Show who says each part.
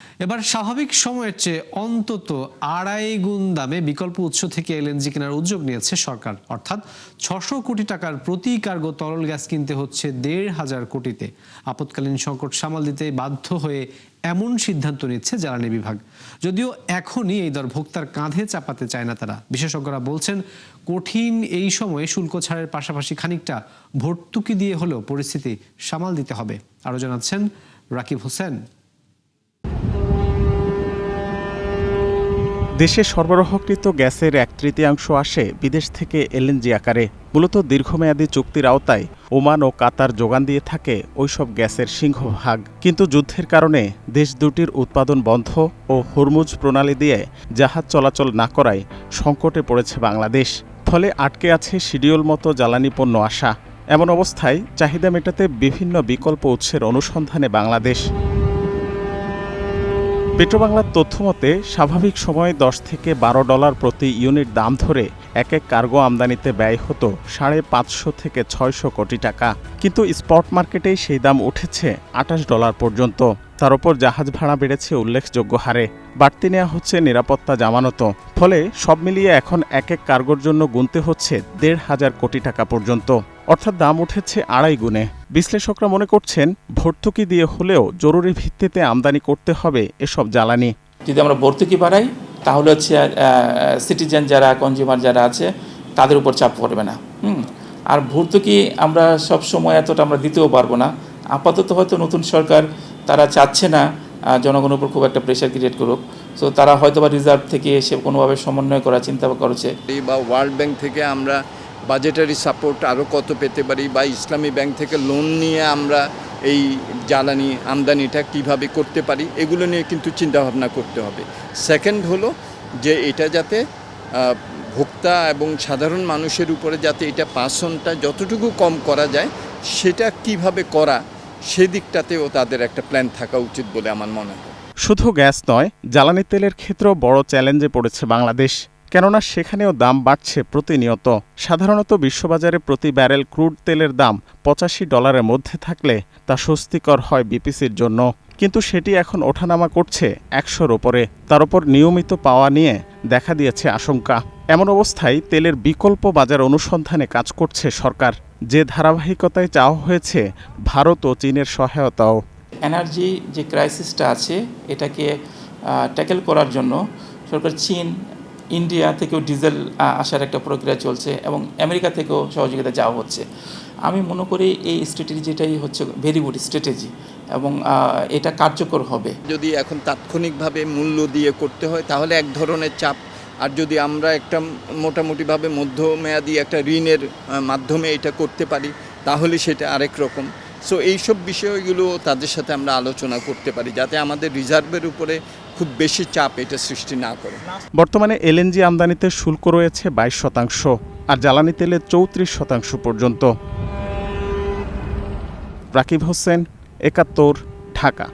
Speaker 1: এবার স্বাভাবিক সময়ের চেয়ে অন্তত 2.5 গুণ দামে বিকল্প উৎস থেকে এলএনজি কেনার উদ্যোগ নিয়েছে সরকার। অর্থাৎ 600 কোটি টাকার প্রতি কার্গো তরল গ্যাস কিনতে হচ্ছে 1,500 কোটিতে। আপৎকালীন সংকট সামাল দিতে বাধ্য হয়ে এমন সিদ্ধান্ত নিচ্ছে জ্বালানি বিভাগ। যদিও এখনই এই দর ভোক্তার কাঁধে চাপাতে চায় না তারা। বিশেষজ্ঞরা বলছেন, কঠিন এই সময়ে শুল্ক ছাড়ের পাশাপাশি খানিকটা ভর্তুকি দিয়ে হলেও পরিস্থিতি সামাল দিতে হবে। আরও জানাচ্ছেন রাকিব হোসেন।
Speaker 2: দেশে সরবরাহকৃত গ্যাসের 1/3 আসে বিদেশ থেকে এলএনজি আকারে। মূলত দীর্ঘমেয়াদী চুক্তির আওতায় ওমান ও কাতার যোগান দিয়ে থাকে ওইসব গ্যাসের সিংহভাগ। কিন্তু যুদ্ধের কারণে দেশ দুটির উৎপাদন বন্ধ ও হরমুজ প্রণালী দিয়ে জাহাজ চলাচল না করায় সংকটে পড়েছে বাংলাদেশ। ফলে আটকে আছে শিডিউল মতো জ্বালানি পণ্য আসা। এমন অবস্থায় চাহিদা মেটাতে বিভিন্ন বিকল্প উৎসের অনুসন্ধানে বাংলাদেশ। পেট্রোবাংলার তথ্যমতে স্বাভাবিক সময়ে $10 থেকে $12 প্রতি ইউনিট দাম ধরে এক কার্গো আমদানিতে ব্যয় হতো $550 থেকে $600 কোটি টাকা। কিন্তু স্পট মার্কেটেই সেই দাম উঠেছে $28 পর্যন্ত। তার উপর জাহাজ ভাড়া বেড়েছে উল্লেখযোগ্য হারে। বাড়তি নেওয়া হচ্ছে নিরাপত্তা জামানত। ফলে সব মিলিয়ে এখন এক কার্গোর জন্য গুনতে হচ্ছে 1,500 কোটি টাকা পর্যন্ত। অর্থাৎ দাম উঠেছে 2.5 গুণে। বিশ্লেষকরা মনে করছেন, ভর্তুকি দিয়ে হলেও জরুরি ভিত্তিতে আমদানি করতে হবে এসব জ্বালানি।
Speaker 3: যদি আমরা ভর্তুকি বাড়াই তাহলে হচ্ছে সিটিজেন যারা, কনজিউমার যারা আছে তাদের উপর চাপ পড়বে না। আর ভর্তুকি আমরা সব সময় এতটা আমরা দিতেও পারবো না। আপাতত হয়তো নতুন সরকার তারা চাচ্ছে না জনগণের উপর খুব একটা প্রেশার ক্রিয়েট করুক। সো তারা হয়তো বা রিজার্ভ থেকে এসে কোনোভাবে সমন্বয় করার চিন্তা করছে।
Speaker 4: বা ওয়ার্ল্ড ব্যাংক থেকে আমরা বাজেটারি সাপোর্ট আরও কত পেতে পারি, বা ইসলামী ব্যাংক থেকে লোন নিয়ে আমরা এই জ্বালানি আমদানিটা কিভাবে করতে পারি, এগুলো নিয়ে কিন্তু চিন্তাভাবনা করতে হবে। সেকেন্ড হলো যে এটা যাতে ভোক্তা এবং সাধারণ মানুষের উপরে যাতে এটা পাসনটা যতটুকু কম করা যায়, সেটা কিভাবে করা সেদিকটাতেও তাদের একটা প্ল্যান থাকা উচিত বলে আমার মনে হয়।
Speaker 2: শুধু গ্যাস নয়, জ্বালানি তেলের ক্ষেত্রেও বড় চ্যালেঞ্জে পড়েছে বাংলাদেশ। কেননা সেখানেও দাম বাড়ছে প্রতিনিয়ত। সাধারণত বিশ্ববাজারে প্রতি ব্যারেল ক্রুড তেলের দাম $85 মধ্যে থাকলে তা স্বস্তিকর হয় বিপিসির জন্য। কিন্তু সেটি এখন ওঠানামা করছে 100-র ওপরে। তার উপর নিয়মিত পাওয়া নিয়ে দেখা দিয়েছে আশঙ্কা। এমন অবস্থায় তেলের বিকল্প বাজার অনুসন্ধানে কাজ করছে সরকার। যে ধারাবাহিকতায় চাওয়া হয়েছে ভারত ও চীনের সহায়তাও।
Speaker 3: এনার্জি যে ক্রাইসিসটা আছে এটাকে ট্যাকেল করার জন্য সরকার চীন, ইন্ডিয়া থেকেও ডিজেল আসার একটা প্রক্রিয়া চলছে এবং আমেরিকা থেকেও সহযোগিতা চাওয়া হচ্ছে। আমি মনে করি এই স্ট্র্যাটেজিটাই হচ্ছে ভেরি গুড স্ট্র্যাটেজি এবং এটা কার্যকর হবে।
Speaker 4: যদি এখন তাৎক্ষণিকভাবে মূল্য দিয়ে করতে হয় তাহলে এক ধরনের চাপ, আর যদি আমরা একটা মোটামুটিভাবে মধ্যমেয়াদী একটা ঋণের মাধ্যমে এটা করতে পারি তাহলে সেটা আরেক রকম। সো এইসব বিষয়গুলো তাদের সাথে আমরা আলোচনা করতে পারি যাতে আমাদের রিজার্ভের উপরে খুব বেশি চাপ এটা সৃষ্টি না করে।
Speaker 2: বর্তমানে এলএনজি আমদানিতে শুল্ক রয়েছে 22% আর জ্বালানি তেলে 34% পর্যন্ত। রাকিব হোসেন, 71, ঢাকা।